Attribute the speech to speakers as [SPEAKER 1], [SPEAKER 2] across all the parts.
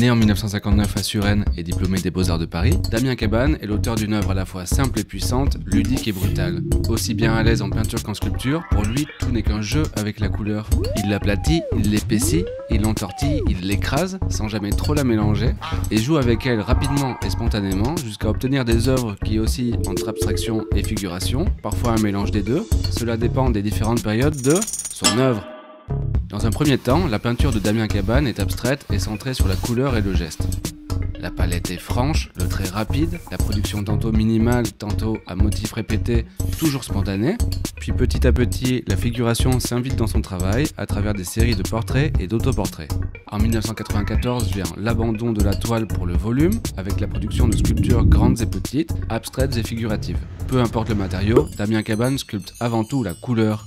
[SPEAKER 1] Né en 1959 à Suresnes et diplômé des Beaux-Arts de Paris, Damien Cabane est l'auteur d'une œuvre à la fois simple et puissante, ludique et brutale. Aussi bien à l'aise en peinture qu'en sculpture, pour lui, tout n'est qu'un jeu avec la couleur. Il l'aplatit, il l'épaissit, il l'entortille, il l'écrase, sans jamais trop la mélanger, et joue avec elle rapidement et spontanément, jusqu'à obtenir des œuvres qui oscillent entre abstraction et figuration, parfois un mélange des deux. Cela dépend des différentes périodes de son œuvre. Dans un premier temps, la peinture de Damien Cabane est abstraite et centrée sur la couleur et le geste. La palette est franche, le trait rapide, la production tantôt minimale, tantôt à motifs répétés, toujours spontanée. Puis petit à petit, la figuration s'invite dans son travail à travers des séries de portraits et d'autoportraits. En 1994 vient l'abandon de la toile pour le volume, avec la production de sculptures grandes et petites, abstraites et figuratives. Peu importe le matériau, Damien Cabane sculpte avant tout la couleur.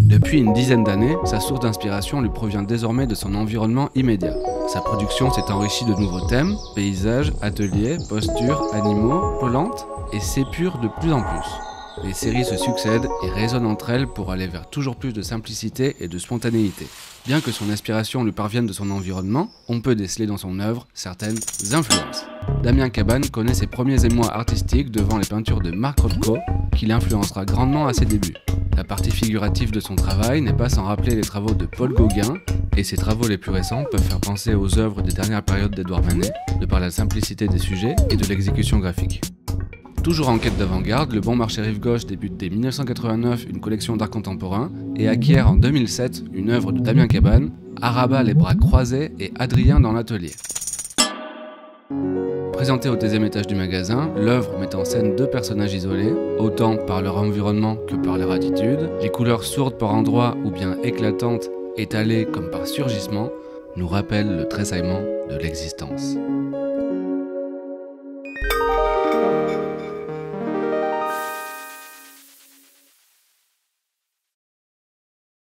[SPEAKER 1] Depuis une dizaine d'années, sa source d'inspiration lui provient désormais de son environnement immédiat. Sa production s'est enrichie de nouveaux thèmes, paysages, ateliers, postures, animaux, plantes, et s'épure de plus en plus. Les séries se succèdent et résonnent entre elles pour aller vers toujours plus de simplicité et de spontanéité. Bien que son inspiration lui parvienne de son environnement, on peut déceler dans son œuvre certaines influences. Damien Cabane connaît ses premiers émois artistiques devant les peintures de Mark Rothko, qui l'influencera grandement à ses débuts. La partie figurative de son travail n'est pas sans rappeler les travaux de Paul Gauguin, et ses travaux les plus récents peuvent faire penser aux œuvres des dernières périodes d'Édouard Manet, de par la simplicité des sujets et de l'exécution graphique. Toujours en quête d'avant-garde, le Bon Marché Rive Gauche débute dès 1989 une collection d'art contemporain et acquiert en 2007 une œuvre de Damien Cabane, Arabat les bras croisés et Adrien dans l'atelier. Présentée au deuxième étage du magasin, l'œuvre met en scène deux personnages isolés, autant par leur environnement que par leur attitude. Les couleurs sourdes par endroits ou bien éclatantes, étalées comme par surgissement, nous rappellent le tressaillement de l'existence.